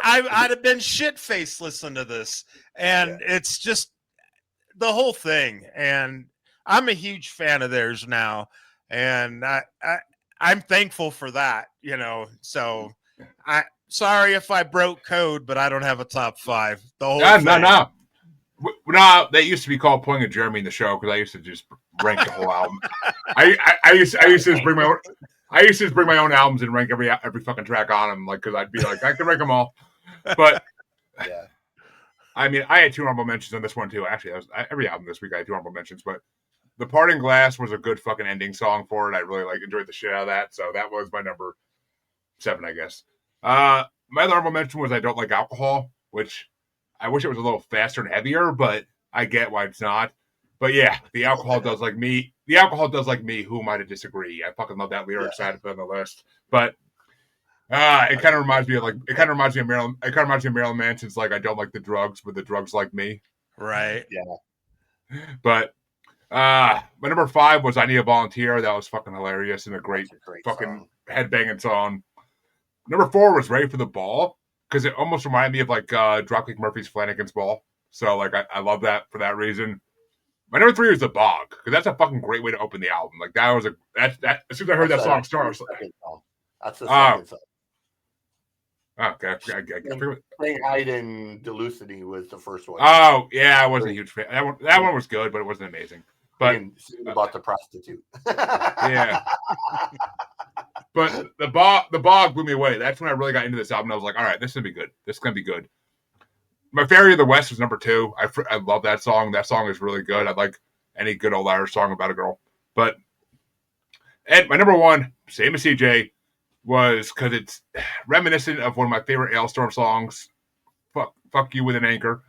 I'd have been shit faced listening to this. And it's just the whole thing. And I'm a huge fan of theirs now. And I'm thankful for that, you know. So sorry if I broke code, but I don't have a top 5. The whole thing. No, that used to be called Pulling a Jeremy in the show because I used to just rank the whole album. I used to just bring my own. I used to just bring my own albums and rank every fucking track on them, like because I'd be like, I can rank them all. But yeah, I mean, I had 2 honorable mentions on this one too. Actually, every album this week I had 2 honorable mentions, but The Parting Glass was a good fucking ending song for it. I really enjoyed the shit out of that, so that was my number 7, I guess. My other honorable mention was I Don't Like Alcohol, which I wish it was a little faster and heavier, but I get why it's not. But yeah, the alcohol does like me. The alcohol does like me. Who am I to disagree? I fucking love that lyric. I had to put on the list. But it kind of reminds me of Marilyn. It kind of reminds me of Marilyn Manson's like I don't like the drugs, but the drugs like me. Right. Yeah. But my number 5 was I Need a Volunteer. That was fucking hilarious and a great fucking headbanging song. Number 4 was Ready for the Ball, because it almost reminded me of like Dropkick Murphys' Flanagan's Ball. So like I love that for that reason. My number 3 was The Bog, because that's a fucking great way to open the album. Like that was that as soon as I heard that song start, I was like, that's the second song. Okay. Playing Hyde and Delucity was the first one. Oh yeah, I wasn't a huge fan. That one was good, but it wasn't amazing. But about the prostitute. Yeah. But the bog blew me away. That's when I really got into this album. I was like, all right, this is gonna be good. This is gonna be good. My Fairy of the West was number 2. I love that song. That song is really good. I like any good old Irish song about a girl. But And my number one, same as CJ, was because it's reminiscent of one of my favorite Ailstorm songs. Fuck you with an anchor.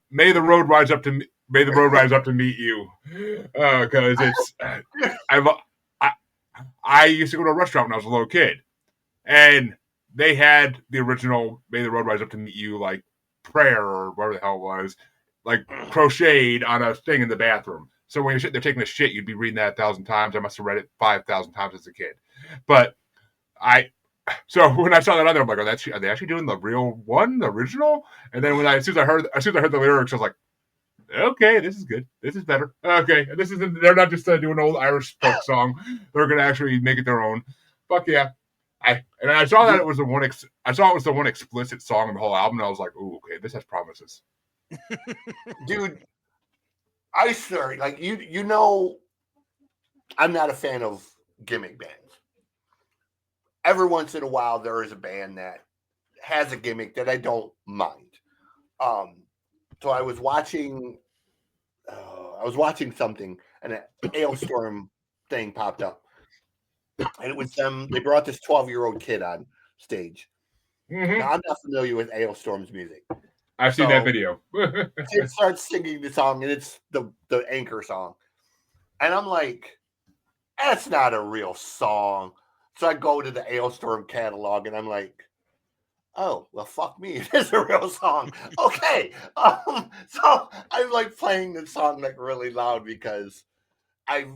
May the road rise up to me. May the road rise up to meet you. Because it's I used to go to a restaurant when I was a little kid, and they had the original "May the road rise up to meet you" like prayer or whatever the hell it was, like crocheted on a thing in the bathroom. So when you're sitting there taking a shit, you'd be reading that 1,000 times. I must have read it 5,000 times as a kid. But so when I saw that on there, I'm like, are they actually doing the real one, the original? And then as soon as I heard the lyrics, I was like, okay, this is good. This is better. Okay, they're not just doing an old Irish folk song. They're gonna actually make it their own. Fuck yeah. I saw that it was the one explicit song in the whole album, and I was like, ooh, okay, this has promises. Dude, I swear, like you know, I'm not a fan of gimmick bands. Every once in a while, there is a band that has a gimmick that I don't mind. So I was watching something, and an Ailstorm thing popped up, and it was them. They brought this 12-year-old kid on stage. Mm-hmm. Now I'm not familiar with Ailstorm's music. I've seen that video. Kid starts singing the song, and it's the anchor song, and I'm like, that's not a real song. So I go to the Ailstorm catalog, and I'm like, oh, well, fuck me. It is a real song. Okay. So I'm like playing the song like really loud because I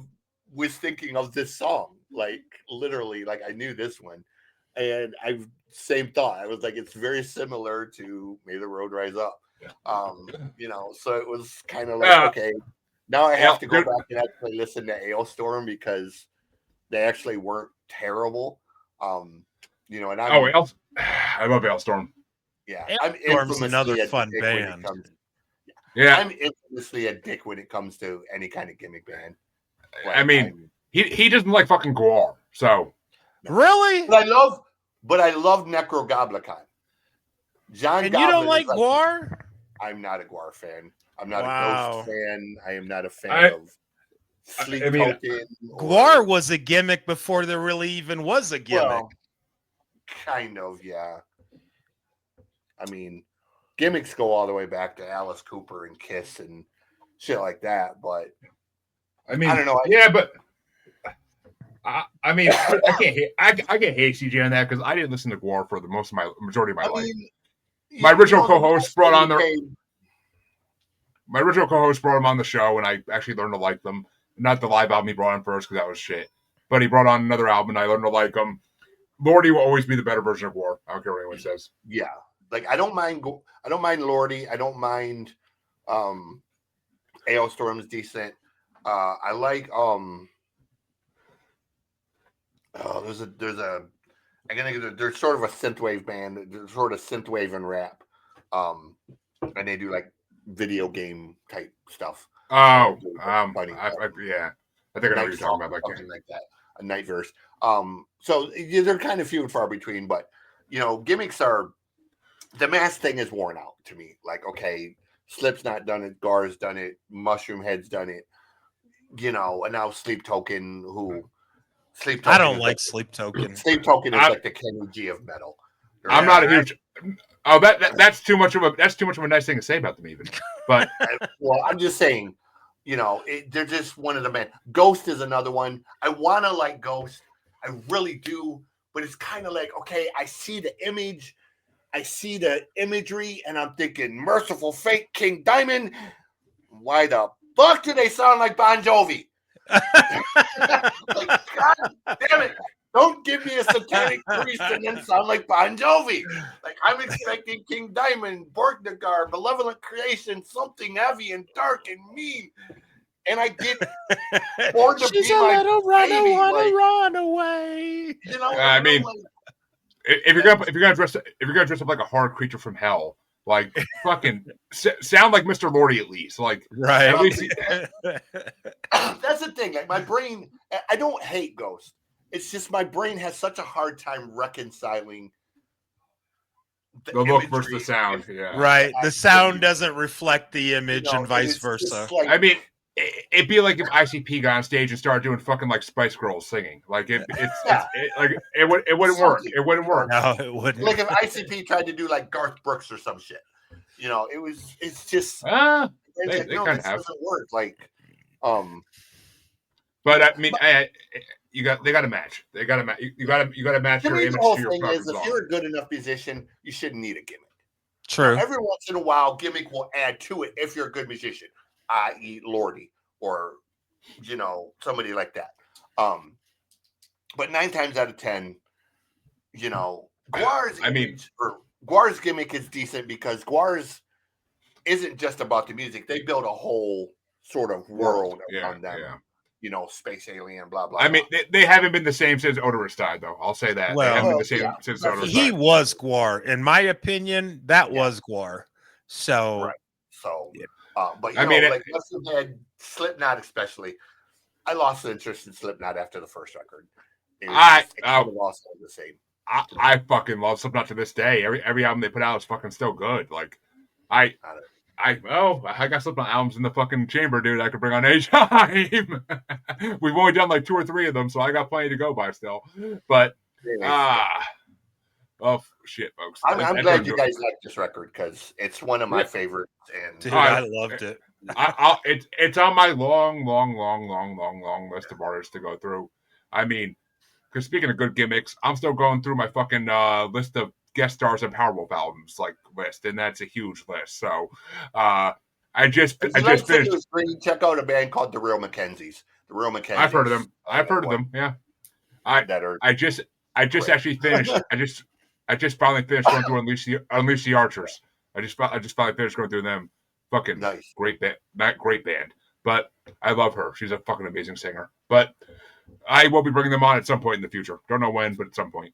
was thinking of this song, like literally, like I knew this one. And same thought. I was like, it's very similar to May the Road Rise Up. So it was kind of like, okay, now I have to go back and actually listen to Ailstorm because they actually weren't terrible. And I love Ailstorm. Yeah, Ailstorm's another fun band. I'm infamously a dick when it comes to any kind of gimmick band. Like, I mean, he doesn't like fucking Gwar, so really. But I love Necrogoblicon. John, and Goblin you don't like Gwar? I'm not a Gwar fan. I'm not a Ghost fan. I am not a fan of Sleep Token. Gwar was a gimmick before there really even was a gimmick. Well, kind of, yeah. I mean, gimmicks go all the way back to Alice Cooper and Kiss and shit like that, but I mean, I don't know. But I mean, I can't hate CJ on that because I didn't listen to Gwar for the majority of my life. My original co-host brought him on the show, and I actually learned to like them. Not the live album he brought on first because that was shit, but he brought on another album, and I learned to like them. Lordy will always be the better version of Gwar. I don't care what anyone says. Yeah, like I don't mind Lordy. I don't mind Ailstorm's decent. I like there's sort of a synthwave band. There's sort of synthwave and rap, and they do like video game type stuff. Oh, I think I know what you're talking about, something like that. A night verse. So they're kind of few and far between, but gimmicks are the mask thing is worn out to me. Like, okay, Slip's not done it, Gar's done it, Mushroom Head's done it, and now Sleep Token, I don't like Sleep Token. Sleep Token is like the Kenny G of metal. I'm not a huge. That's too much of a nice thing to say about them, even. But well, I'm just saying, they're just one of the men. Ghost is another one. I want to like Ghost, I really do, but it's kind of like, okay, I see the image, I see the imagery, and I'm thinking, Merciful Fate, King Diamond. Why the fuck do they sound like Bon Jovi? Like, God damn it. Don't give me a satanic priest and then sound like Bon Jovi. Like, I'm expecting King Diamond, Borgnagar, Malevolent Creation, something heavy and dark and mean. And I get Born to She's be a my little runner, baby. wanna run away. I mean, if you're gonna dress up like a horror creature from hell, like fucking sound like Mr. Lordy at least. Like, right. At least that's the thing. Like, my brain, I don't hate Ghost. It's just my brain has such a hard time reconciling the look versus the sound. Yeah. Right. The sound doesn't reflect the image and vice versa. Like, I mean, it'd be like if ICP got on stage and started doing fucking like Spice Girls singing. Like it wouldn't work. Something. It wouldn't work. No, it wouldn't. Like if ICP tried to do like Garth Brooks or some shit, it's just They like, no, kind this of have. doesn't work. Like, But I mean, they got to match. They got to match. You got to match to your me, image the whole to your thing fucking is, if song. you're a good enough musician, you shouldn't need a gimmick. True. Every once in a while, gimmick will add to it if you're a good musician, i.e., Lordy or somebody like that. But 9 times out of 10, Guar's Guar's gimmick is decent because Guar's isn't just about the music. They build a whole sort of world around them. Yeah. Space alien, blah blah. I mean, they haven't been the same since Odorous died, though. I'll say that they haven't been the same since Odorous died. He was Guar, in my opinion. That was Guar. So, right. So, but I mean, like once you had Slipknot, especially, I lost interest in Slipknot after the first record. I lost the same. I fucking love Slipknot to this day. Every album they put out is fucking still good. Like, I got Slipknot albums in the fucking chamber, dude. I could bring on any time. We've only done like 2 or 3 of them, so I got plenty to go by still. But oh shit, folks! I'm glad you guys like this record because it's one of my favorites. And dude, I loved it. It's on my long list of artists to go through. I mean, because speaking of good gimmicks, I'm still going through my fucking list of guest stars on Powerwolf albums list, and that's a huge list. So I just finished. Check out a band called The Real Mackenzies. The Real Mackenzies. I've heard of them. Yeah. I just actually finished. I just finally finished going through Unleash the Archers. I just finally finished going through them. Fucking nice. Great band. Not great band, but I love her. She's a fucking amazing singer. But I will be bringing them on at some point in the future. Don't know when, but at some point.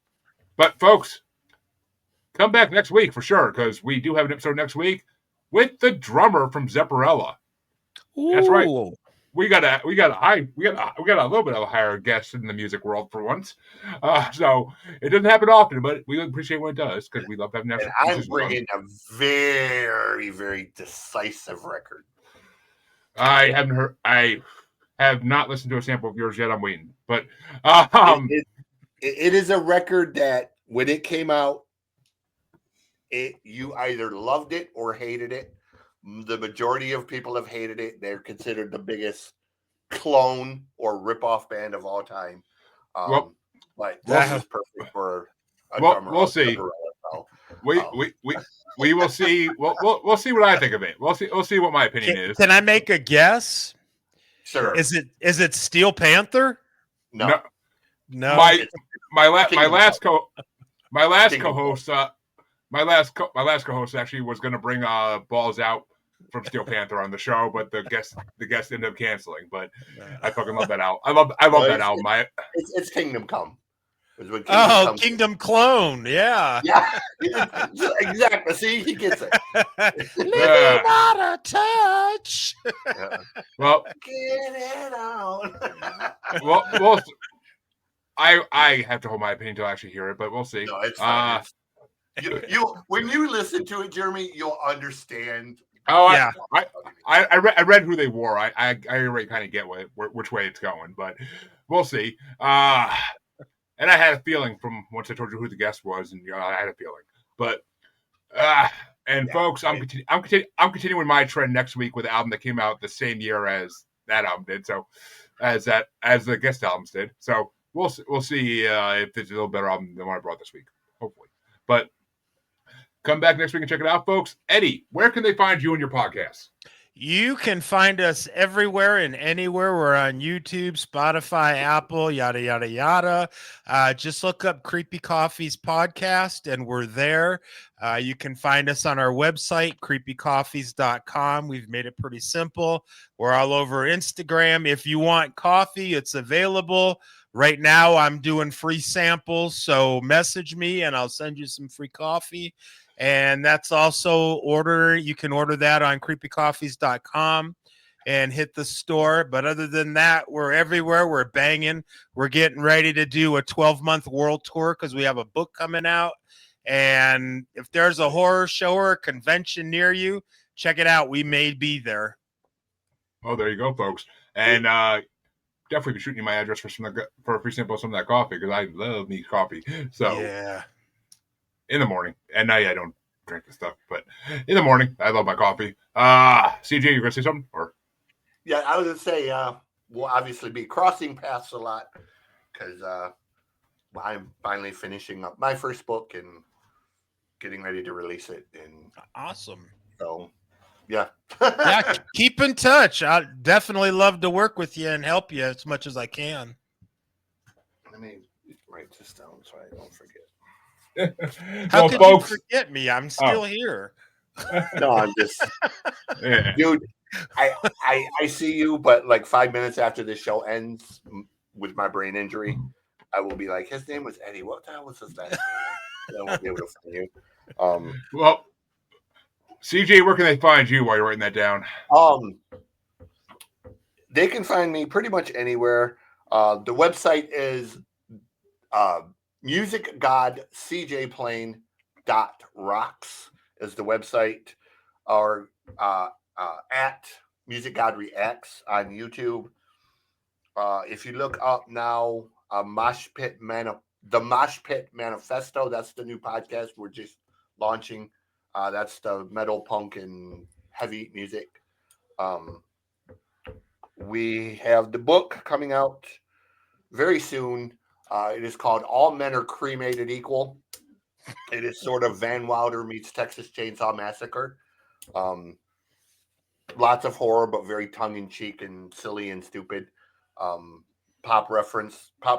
But folks, come back next week for sure, because we do have an episode next week with the drummer from Zepparella. Ooh. That's right. We got a little bit of a higher guest in the music world for once. So it doesn't happen often, but we appreciate when it does because we love having that. And I'm bringing a very, very decisive record. I have not listened to a sample of yours yet. I'm waiting, but it is a record that when it came out, you either loved it or hated it. The majority of people have hated it. They're considered the biggest clone or rip-off band of all time. But this is perfect for a drummer. We'll see. So, we will see. We'll see what I think of it. We'll see what my opinion is. Can I make a guess? Sure. Is it Steel Panther? No. My last co-host actually was going to bring Balls Out from Steel Panther on the show, but the guest ended up canceling. But I fucking love that album. I love that album. It's Kingdom Come. Kingdom Clone, yeah. Yeah, exactly. See, he gets it. Living out of touch. Yeah. Well, get it on. well, I have to hold my opinion until I actually hear it, but we'll see. No, it's fine. You when you listen to it, Jeremy, you'll understand. Oh yeah, I read who they wore. I already kind of get which way it's going, but we'll see. And I had a feeling from once I told you who the guest was, and I had a feeling. But folks, I'm continuing my trend next week with an album that came out the same year as that album did. So as the guest albums did. So we'll see if it's a little better album than what I brought this week, hopefully. But come back next week and check it out, folks. Eddie, where can they find you and your podcast? You can find us everywhere and anywhere. We're on YouTube, Spotify, Apple, yada, yada, yada. Just look up Creepy Coffee's podcast, and we're there. You can find us on our website, creepycoffees.com. We've made it pretty simple. We're all over Instagram. If you want coffee, it's available. Right now, I'm doing free samples, so message me, and I'll send you some free coffee. And that's also you can order that on creepycoffees.com and hit the store. But other than that, we're everywhere. We're banging. We're getting ready to do a 12-month world tour because we have a book coming out. And if there's a horror show or a convention near you, check it out. We may be there. Oh, there you go, folks. And definitely be shooting you my address for a free sample of some of that coffee because I love me coffee. So Yeah. in the morning, at night I don't drink the stuff, but in the morning I love my coffee. CJ, you gonna say something? Or Yeah, I was gonna say we'll obviously be crossing paths a lot because I'm finally finishing up my first book and getting ready to release it, and Awesome. so yeah. Yeah, keep in touch. I'd definitely love to work with you and help you as much as I can. Let me write this down so I don't forget. How well, could folks, you forget me? I'm still here. No, I'm just, yeah. dude. I see you, but like 5 minutes after this show ends, with my brain injury, I will be like, his name was Eddie. What the hell was his last name? I won't be able to find you. Well, CJ, where can they find you while you're writing that down? They can find me pretty much anywhere. The website is musicgodcjplane.rocks is the website, or at Music God Reacts on YouTube. If you look up now, the Mosh Pit Manifesto, that's the new podcast we're just launching. That's the metal, punk, and heavy music. We have the book coming out very soon. It is called All Men Are Cremated Equal. It is sort of Van Wilder meets Texas Chainsaw Massacre. Lots of horror, but very tongue-in-cheek and silly and stupid. Pop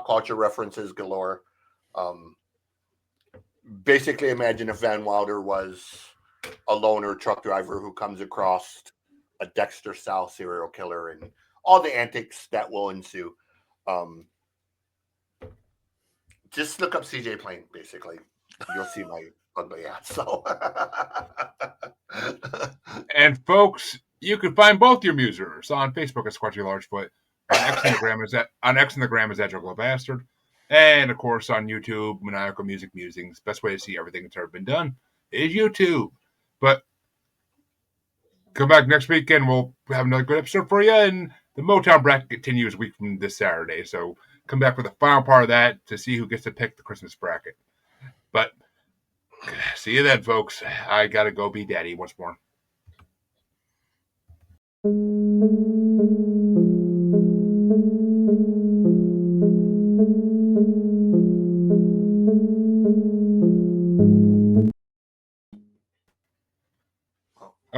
culture references galore. Basically, imagine if Van Wilder was a loner truck driver who comes across a Dexter-style serial killer and all the antics that will ensue. Just look up CJ Plane, basically. You'll see my ugly ass. So, And folks, you can find both your musers on Facebook at Squatchy Largefoot. On X and the gram is that Juggalo Bastard. And of course on YouTube, Maniacal Music Musings. Best way to see everything that's ever been done is YouTube. But come back next week and we'll have another good episode for you. And the Motown bracket continues a week from this Saturday. So come back for the final part of that to see who gets to pick the Christmas bracket. But see you then, folks. I gotta go be daddy once more.